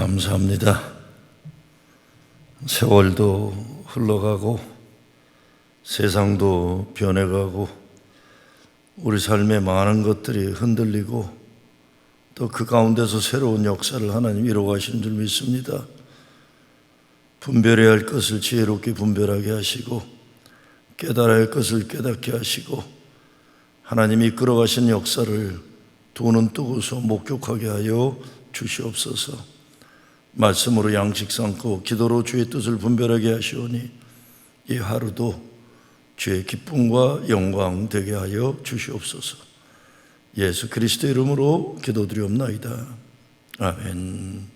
감사합니다. 세월도 흘러가고 세상도 변해가고 우리 삶의 많은 것들이 흔들리고 또 그 가운데서 새로운 역사를 하나님 이루어가시는 줄 믿습니다. 분별해야 할 것을 지혜롭게 분별하게 하시고 깨달아야 할 것을 깨닫게 하시고 하나님이 이끌어가신 역사를 두 눈 뜨고서 목격하게 하여 주시옵소서. 말씀으로 양식 삼고 기도로 주의 뜻을 분별하게 하시오니 이 하루도 주의 기쁨과 영광 되게 하여 주시옵소서. 예수 그리스도 이름으로 기도드리옵나이다. 아멘.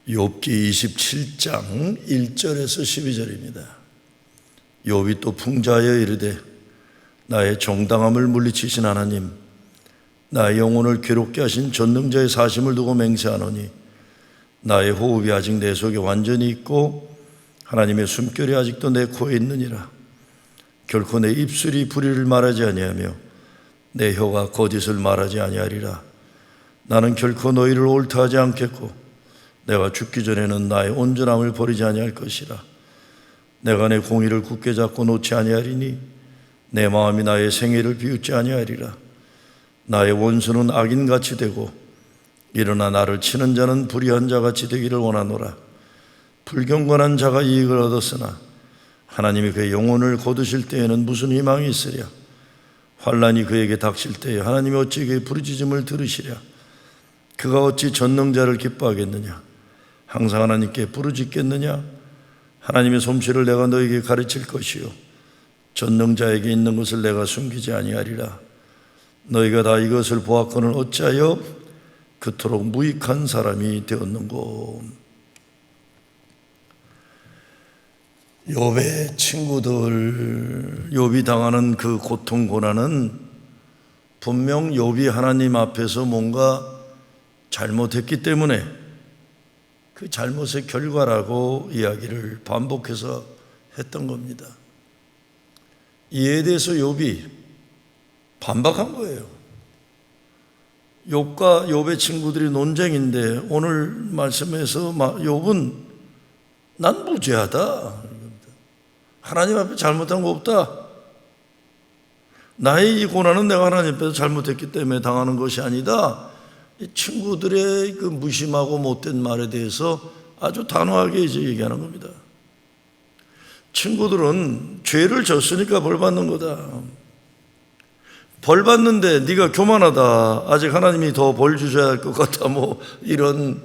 욥기 27장 1절에서 12절입니다. 욥이 또 풍자하여 이르되 나의 정당함을 물리치신 하나님, 나의 영혼을 괴롭게 하신 전능자의 사심을 두고 맹세하노니 나의 호흡이 아직 내 속에 완전히 있고 하나님의 숨결이 아직도 내 코에 있느니라. 결코 내 입술이 불의를 말하지 아니하며 내 혀가 거짓을 말하지 아니하리라. 나는 결코 너희를 옳다하지 않겠고 내가 죽기 전에는 나의 온전함을 버리지 아니할 것이라. 내가 내 공의를 굳게 잡고 놓지 아니하리니 내 마음이 나의 생애를 비웃지 아니하리라. 나의 원수는 악인같이 되고 일어나 나를 치는 자는 불의한 자같이 되기를 원하노라. 불경건한 자가 이익을 얻었으나 하나님이 그의 영혼을 거두실 때에는 무슨 희망이 있으랴. 환난이 그에게 닥칠 때에 하나님이 어찌 그의 부르짖음을 들으시랴. 그가 어찌 전능자를 기뻐하겠느냐. 항상 하나님께 부르짖겠느냐. 하나님의 솜씨를 내가 너에게 가르칠 것이요 전능자에게 있는 것을 내가 숨기지 아니하리라. 너희가 다 이것을 보았거늘 어찌하여 그토록 무익한 사람이 되었는고. 욥의 친구들, 욥이 당하는 그 고통 고난은 분명 욥이 하나님 앞에서 뭔가 잘못했기 때문에 그 잘못의 결과라고 이야기를 반복해서 했던 겁니다. 이에 대해서 욥이 반박한 거예요. 욥과 욥의 친구들이 논쟁인데 오늘 말씀에서 욥은 난 무죄하다. 하나님 앞에 잘못한 거 없다. 나의 이 고난은 내가 하나님 앞에서 잘못했기 때문에 당하는 것이 아니다. 이 친구들의 그 무심하고 못된 말에 대해서 아주 단호하게 이제 얘기하는 겁니다. 친구들은 죄를 졌으니까 벌 받는 거다. 벌 받는데 네가 교만하다. 아직 하나님이 더 벌 주셔야 할 것 같다. 뭐 이런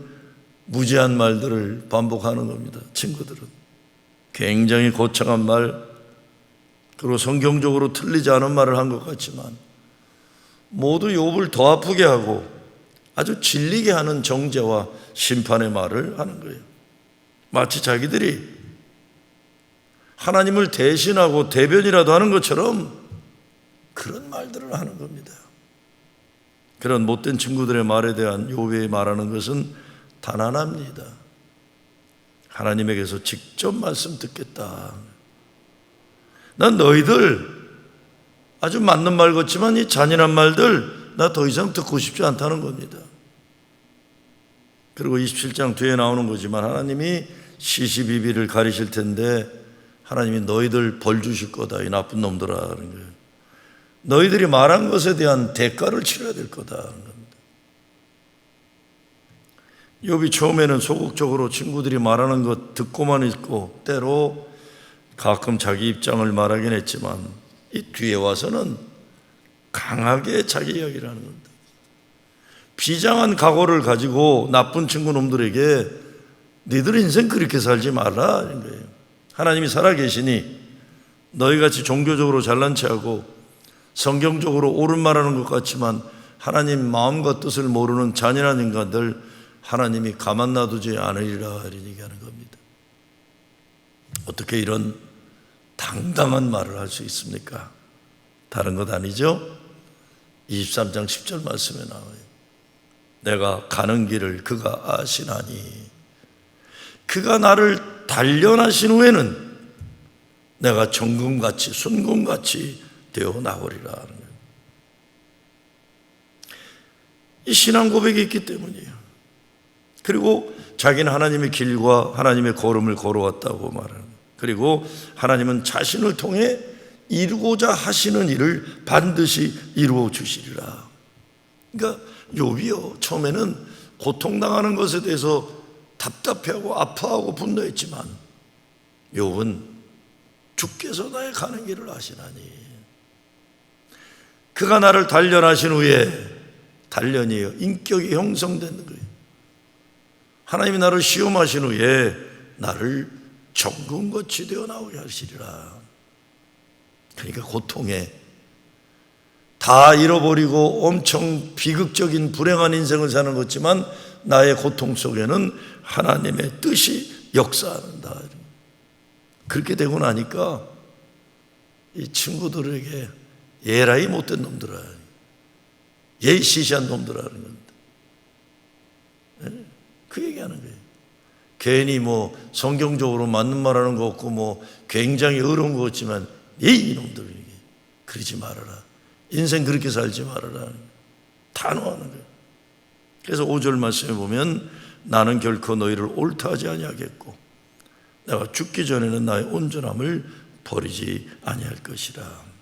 무지한 말들을 반복하는 겁니다. 친구들은 굉장히 거창한 말, 그리고 성경적으로 틀리지 않은 말을 한 것 같지만 모두 욥을 더 아프게 하고 아주 질리게 하는 정죄와 심판의 말을 하는 거예요. 마치 자기들이 하나님을 대신하고 대변이라도 하는 것처럼 그런 말들을 하는 겁니다. 그런 못된 친구들의 말에 대한 욥이 말하는 것은 단 하나입니다. 하나님에게서 직접 말씀 듣겠다. 난 너희들 아주 맞는 말 같지만 이 잔인한 말들 나 더 이상 듣고 싶지 않다는 겁니다. 그리고 27장 뒤에 나오는 거지만 하나님이 시시비비를 가리실 텐데 하나님이 너희들 벌 주실 거다. 이 나쁜 놈들아 하는 거예요. 너희들이 말한 것에 대한 대가를 치러야 될 거다 하는 겁니다. 욥이 처음에는 소극적으로 친구들이 말하는 것 듣고만 있고 때로 가끔 자기 입장을 말하긴 했지만 이 뒤에 와서는 강하게 자기 이야기를 하는 겁니다. 비장한 각오를 가지고 나쁜 친구 놈들에게 너희들 인생 그렇게 살지 말라 이런 거예요. 하나님이 살아계시니 너희같이 종교적으로 잘난 체하고 성경적으로 옳은 말하는 것 같지만 하나님 마음과 뜻을 모르는 잔인한 인간들 하나님이 가만 놔두지 않으리라 이런 얘기하는 겁니다. 어떻게 이런 당당한 말을 할 수 있습니까? 다른 것 아니죠? 23장 10절 말씀에 나와요. 내가 가는 길을 그가 아시나니 그가 나를 단련하신 후에는 내가 정금같이 순금같이 되어 나오리라 하는 거예요. 이 신앙 고백이 있기 때문이에요. 그리고 자기는 하나님의 길과 하나님의 걸음을 걸어왔다고 말하는, 그리고 하나님은 자신을 통해 이루고자 하시는 일을 반드시 이루어 주시리라. 그러니까 욥이요, 처음에는 고통당하는 것에 대해서 답답해하고 아파하고 분노했지만 욥은 주께서 나의 가는 길을 아시나니, 그가 나를 단련하신 후에, 단련이에요, 인격이 형성되는 거예요. 하나님이 나를 시험하신 후에 나를 정금같이 되어 나오게 하시리라. 그러니까 고통에 다 잃어버리고 엄청 비극적인 불행한 인생을 사는 것 같지만 나의 고통 속에는 하나님의 뜻이 역사한다. 그렇게 되고 나니까 이 친구들에게 예라이 못된 놈들아, 예시시한 놈들아 하는 겁니다. 그 얘기하는 거예요. 괜히 뭐 성경적으로 맞는 말하는 거 없고 뭐 굉장히 어려운 거 같지만 이놈들 그러지 말아라, 인생 그렇게 살지 말아라, 단호하는 거예요. 그래서 5절 말씀에 보면 나는 결코 너희를 옳다 하지 아니하겠고 내가 죽기 전에는 나의 온전함을 버리지 아니할 것이라.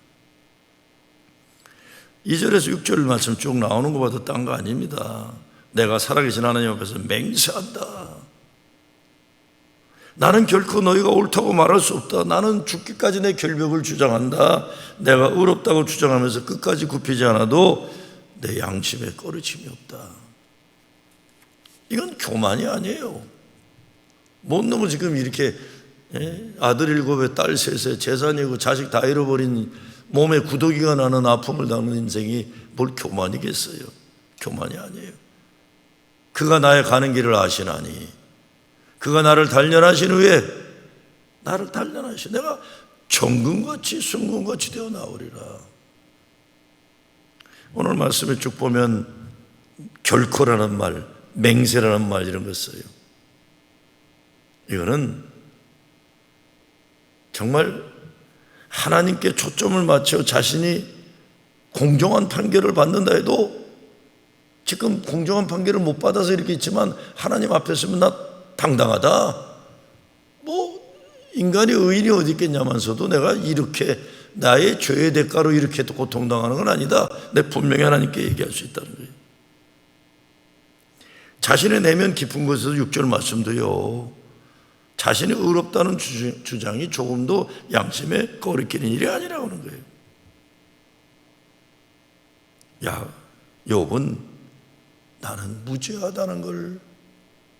2절에서 6절 말씀 쭉 나오는 거 봐도 딴 거 아닙니다. 내가 살아계신 하나님 앞에서 맹세한다. 나는 결코 너희가 옳다고 말할 수 없다. 나는 죽기까지 내 결벽을 주장한다. 내가 의롭다고 주장하면서 끝까지 굽히지 않아도 내 양심에 꺼리침이 없다. 이건 교만이 아니에요. 못 놈은 지금 이렇게 아들 7에 딸 3에 재산이고 자식 다 잃어버린 몸에 구더기가 나는 아픔을 당하는 인생이 뭘 교만이겠어요. 교만이 아니에요. 그가 나의 가는 길을 아시나니, 그가 나를 단련하신 후에 나를 단련하시, 내가 정금같이 순금같이 되어 나오리라. 오늘 말씀에 쭉 보면 결코라는 말, 맹세라는 말 이런 거 써요. 이거는 정말 하나님께 초점을 맞춰 자신이 공정한 판결을 받는다 해도 지금 공정한 판결을 못 받아서 이렇게 있지만 하나님 앞에 서면 나 당당하다. 뭐 인간이 의인이 어디 있겠냐면서도 내가 이렇게 나의 죄의 대가로 이렇게 고통당하는 건 아니다. 내 분명히 하나님께 얘기할 수 있다는 거예요. 자신의 내면 깊은 곳에서 6절 말씀도요, 자신이 의롭다는 주장이 조금도 양심에 거리끼는 일이 아니라고 하는 거예요. 야, 욥은 나는 무죄하다는 걸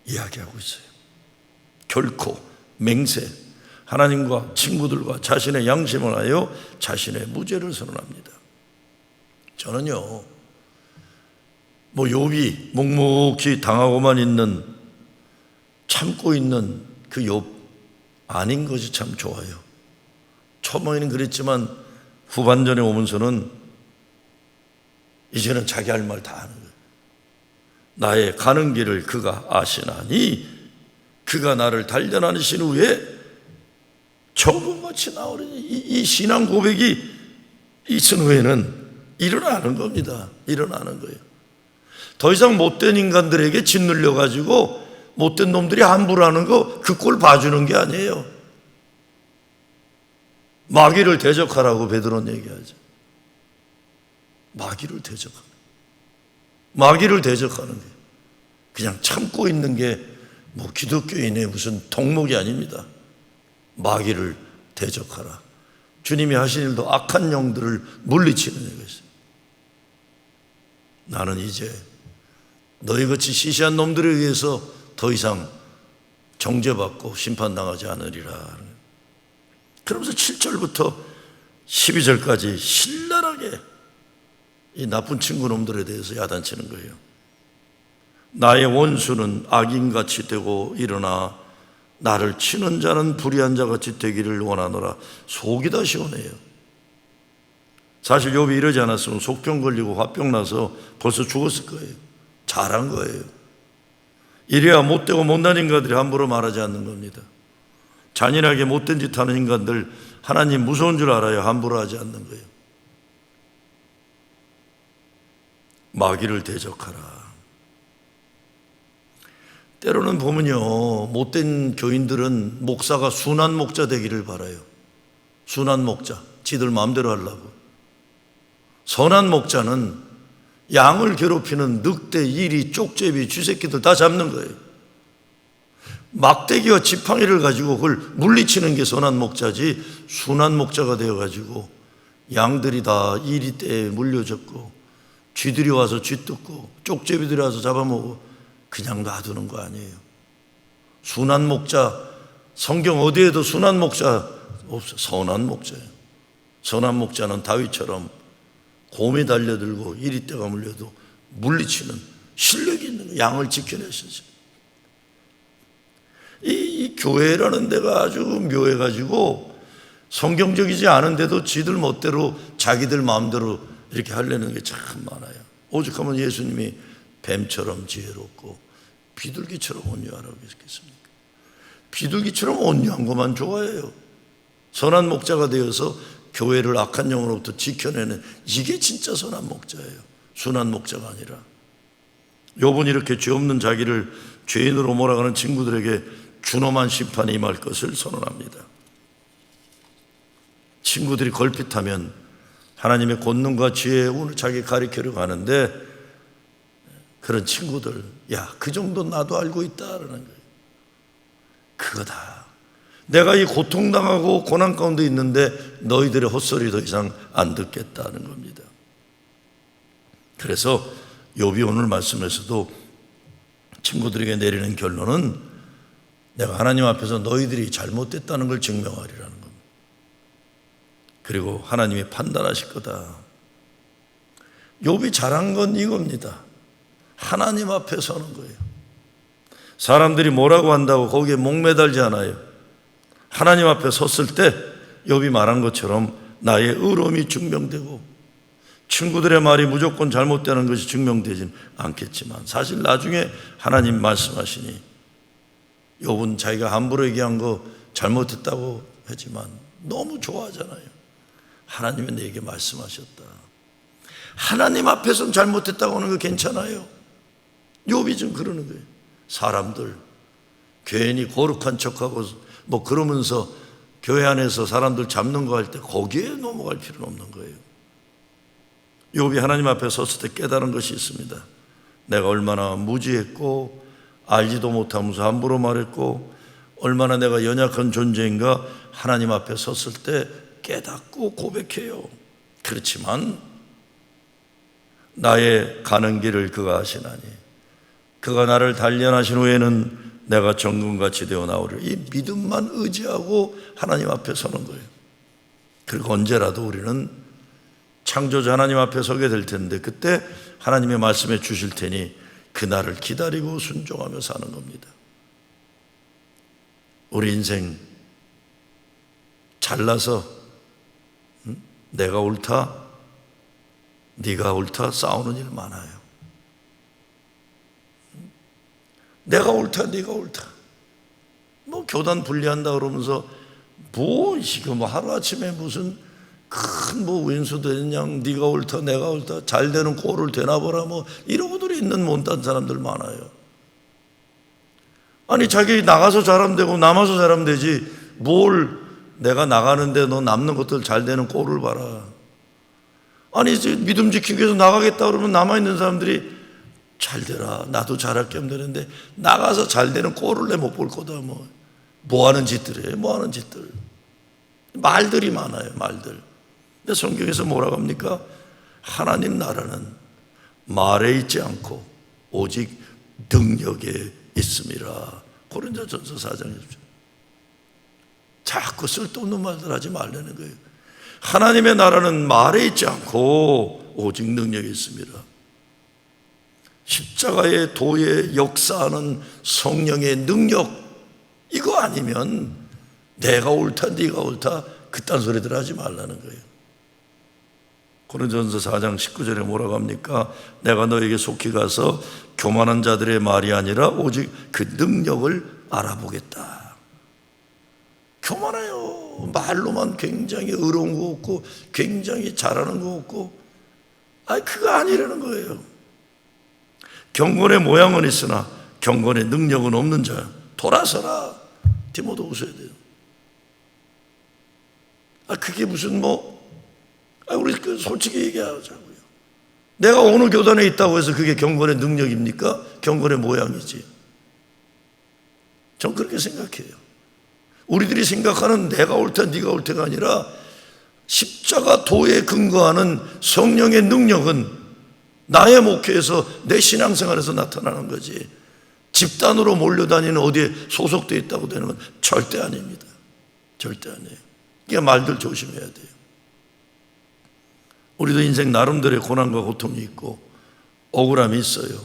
이야기하고 있어요. 결코 맹세, 하나님과 친구들과 자신의 양심을 하여 자신의 무죄를 선언합니다. 저는요, 뭐 욥이 묵묵히 당하고만 있는, 참고 있는 그 욥 아닌 것이 참 좋아요. 초반에는 그랬지만 후반전에 오면서는 이제는 자기 할 말 다 하는 거예요. 나의 가는 길을 그가 아시나니 그가 나를 단련하신 후에 정금같이 나오리니, 이 신앙 고백이 있은 후에는 일어나는 겁니다. 일어나는 거예요. 더 이상 못된 인간들에게 짓눌려 가지고 못된 놈들이 함부로 하는 거 그 꼴 봐주는 게 아니에요. 마귀를 대적하라고 베드로는 얘기하죠. 마귀를 대적하는, 마귀를 대적하는 게 그냥 참고 있는 게 뭐 기독교인의 무슨 덕목이 아닙니다. 마귀를 대적하라. 주님이 하신 일도 악한 영들을 물리치는 것이죠. 나는 이제 너희같이 시시한 놈들에 의해서 더 이상 정죄받고 심판당하지 않으리라. 그러면서 7절부터 12절까지 신랄하게 이 나쁜 친구 놈들에 대해서 야단치는 거예요. 나의 원수는 악인같이 되고 일어나 나를 치는 자는 불의한 자같이 되기를 원하노라. 속이 다 시원해요. 사실 욥이 이러지 않았으면 속병 걸리고 화병 나서 벌써 죽었을 거예요. 잘한 거예요. 이래야 못되고 못난 인간들이 함부로 말하지 않는 겁니다. 잔인하게 못된 짓 하는 인간들 하나님 무서운 줄 알아야 함부로 하지 않는 거예요. 마귀를 대적하라. 때로는 보면요, 못된 교인들은 목사가 순한 목자 되기를 바라요. 순한 목자, 지들 마음대로 하려고. 선한 목자는 양을 괴롭히는 늑대, 이리, 쪽제비, 쥐새끼들 다 잡는 거예요. 막대기와 지팡이를 가지고 그걸 물리치는 게 선한 목자지, 순한 목자가 되어가지고 양들이 다 이리 떼에 물려졌고 쥐들이 와서 쥐뜯고 쪽제비들이 와서 잡아먹고 그냥 놔두는 거 아니에요. 순한 목자, 성경 어디에도 순한 목자 없어요. 선한 목자예요. 선한 목자는 다윗처럼 곰이 달려들고 이리떼가 물려도 물리치는 실력이 있는 거예요. 양을 지켜내시죠. 이 교회라는 데가 아주 묘해가지고 성경적이지 않은데도 지들 멋대로 자기들 마음대로 이렇게 하려는 게 참 많아요. 오죽하면 예수님이 뱀처럼 지혜롭고 비둘기처럼 온유하라고 했겠습니까? 비둘기처럼 온유한 것만 좋아해요. 선한 목자가 되어서 교회를 악한 영으로부터 지켜내는, 이게 진짜 선한 목자예요. 순한 목자가 아니라. 욥은 이렇게 죄 없는 자기를 죄인으로 몰아가는 친구들에게 준엄한 심판이 임할 것을 선언합니다. 친구들이 걸핏하면 하나님의 권능과 지혜의 운을 자기 가리키려고 하는데, 그런 친구들, 야, 그 정도 나도 알고 있다라는 거예요. 그거다. 내가 이 고통당하고 고난 가운데 있는데 너희들의 헛소리 더 이상 안 듣겠다는 겁니다. 그래서 욥이 오늘 말씀에서도 친구들에게 내리는 결론은 내가 하나님 앞에서 너희들이 잘못됐다는 걸 증명하리라는 겁니다. 그리고 하나님이 판단하실 거다. 욥이 잘한 건 이겁니다. 하나님 앞에 서는 거예요. 사람들이 뭐라고 한다고 거기에 목매달지 않아요. 하나님 앞에 섰을 때 욥이 말한 것처럼 나의 의로움이 증명되고, 친구들의 말이 무조건 잘못되는 것이 증명되진 않겠지만 사실 나중에 하나님 말씀하시니, 욥은 자기가 함부로 얘기한 거 잘못했다고 하지만 너무 좋아하잖아요. 하나님이 내게 말씀하셨다. 하나님 앞에서는 잘못했다고 하는 거 괜찮아요. 욥이 좀 그러는 거예요. 사람들 괜히 거룩한 척하고 뭐 그러면서 교회 안에서 사람들 잡는 거 할 때 거기에 넘어갈 필요는 없는 거예요. 욥이 하나님 앞에 섰을 때 깨달은 것이 있습니다. 내가 얼마나 무지했고 알지도 못하면서 함부로 말했고 얼마나 내가 연약한 존재인가 하나님 앞에 섰을 때 깨닫고 고백해요. 그렇지만 나의 가는 길을 그가 아시나니 그가 나를 단련하신 후에는 내가 정금같이 되어 나오리라. 이 믿음만 의지하고 하나님 앞에 서는 거예요. 그리고 언제라도 우리는 창조자 하나님 앞에 서게 될 텐데 그때 하나님의 말씀해 주실 테니 그날을 기다리고 순종하며 사는 겁니다. 우리 인생 잘나서 내가 옳다, 네가 옳다 싸우는 일 많아요. 내가 옳다, 네가 옳다. 뭐 교단 분리한다 그러면서 뭐 지금 하루아침에 무슨 큰 뭐 윈수 되느냐, 네가 옳다, 내가 옳다, 잘 되는 꼴을 되나보라 뭐 이러고들 있는 못난 사람들 많아요. 아니 자기 나가서 잘하면 되고 남아서 잘하면 되지 뭘 내가 나가는데 너 남는 것들 잘 되는 꼴을 봐라. 아니 이제 믿음 지키기 위해서 나가겠다 그러면 남아있는 사람들이 잘 되라, 나도 잘할게 하면 되는데 나가서 잘 되는 꼴을 내 못 볼 거다. 뭐 하는 짓들이에요. 뭐 하는 짓들, 말들이 많아요. 말들. 근데 성경에서 뭐라고 합니까? 하나님 나라는 말에 있지 않고 오직 능력에 있음이라. 고린도전서 4장 1절. 자꾸 쓸데없는 말들 하지 말라는 거예요. 하나님의 나라는 말에 있지 않고 오직 능력에 있음이라. 십자가의 도에 역사하는 성령의 능력, 이거 아니면 내가 옳다 네가 옳다 그딴 소리들 하지 말라는 거예요. 고린도전서 4장 19절에 뭐라고 합니까? 내가 너에게 속히 가서 교만한 자들의 말이 아니라 오직 그 능력을 알아보겠다. 교만해요. 말로만 굉장히 의로운 거 없고 굉장히 잘하는 거 없고 그거 아니라는 거예요. 경건의 모양은 있으나 경건의 능력은 없는 자야. 돌아서라. 디모데후서에 돼요. 그게 무슨 우리 솔직히 얘기하자고요. 내가 어느 교단에 있다고 해서 그게 경건의 능력입니까? 경건의 모양이지. 전 그렇게 생각해요. 우리들이 생각하는 내가 옳다 네가 옳다가 아니라 십자가 도에 근거하는 성령의 능력은 나의 목회에서 내 신앙생활에서 나타나는 거지, 집단으로 몰려다니는 어디에 소속되어 있다고 되는 건 절대 아닙니다. 절대 아니에요. 이게 말들 조심해야 돼요. 우리도 인생 나름대로의 고난과 고통이 있고 억울함이 있어요.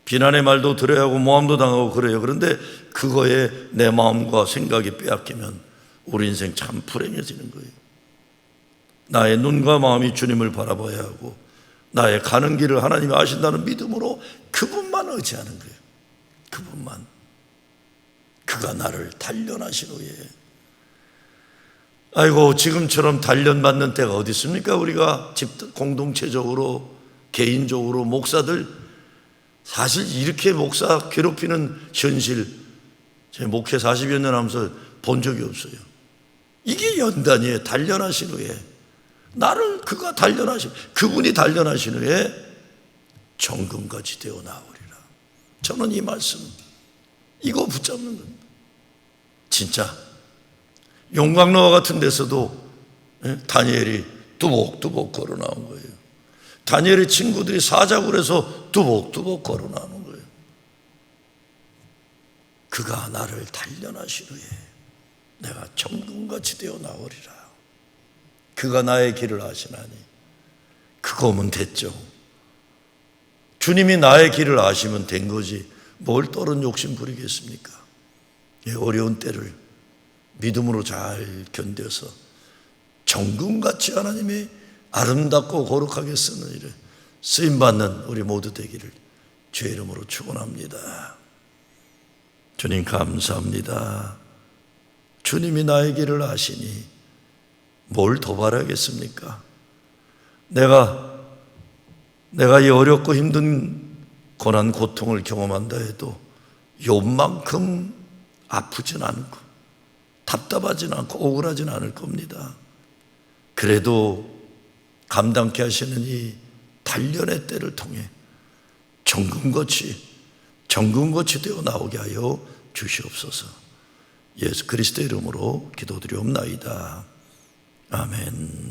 비난의 말도 들어야 하고 모함도 당하고 그래요. 그런데 그거에 내 마음과 생각이 빼앗기면 우리 인생 참 불행해지는 거예요. 나의 눈과 마음이 주님을 바라봐야 하고 나의 가는 길을 하나님이 아신다는 믿음으로 그분만 의지하는 거예요. 그분만. 그가 나를 단련하신 후에, 아이고 지금처럼 단련받는 때가 어디 있습니까? 우리가 공동체적으로 개인적으로 목사들 사실 이렇게 목사 괴롭히는 현실 제 목회 40여 년 하면서 본 적이 없어요. 이게 연단이에요. 단련하신 후에 나를 그가 단련하신, 그분이 단련하신 후에 정금같이 되어 나오리라. 저는 이 말씀 이거 붙잡는 겁니다. 진짜 용광로와 같은 데서도 다니엘이 뚜벅뚜벅 걸어 나온 거예요. 다니엘의 친구들이 사자굴 해서 뚜벅뚜벅 걸어 나오는 거예요. 그가 나를 단련하신 후에 내가 정금같이 되어 나오리라. 그가 나의 길을 아시나니. 그거면 됐죠. 주님이 나의 길을 아시면 된 거지 뭘 떠는 욕심 부리겠습니까? 어려운 때를 믿음으로 잘 견뎌서 정금같이 하나님의 아름답고 거룩하게 쓰는 일에 쓰임받는 우리 모두 되기를 주의 이름으로 축원합니다. 주님 감사합니다. 주님이 나의 길을 아시니 뭘 더 바라겠습니까? 내가 이 어렵고 힘든 고난 고통을 경험한다 해도 욥만큼 아프진 않고 답답하진 않고 억울하진 않을 겁니다. 그래도 감당케 하시는 이 단련의 때를 통해 정금같이 되어 나오게 하여 주시옵소서. 예수 그리스도의 이름으로 기도드리옵나이다. 아멘.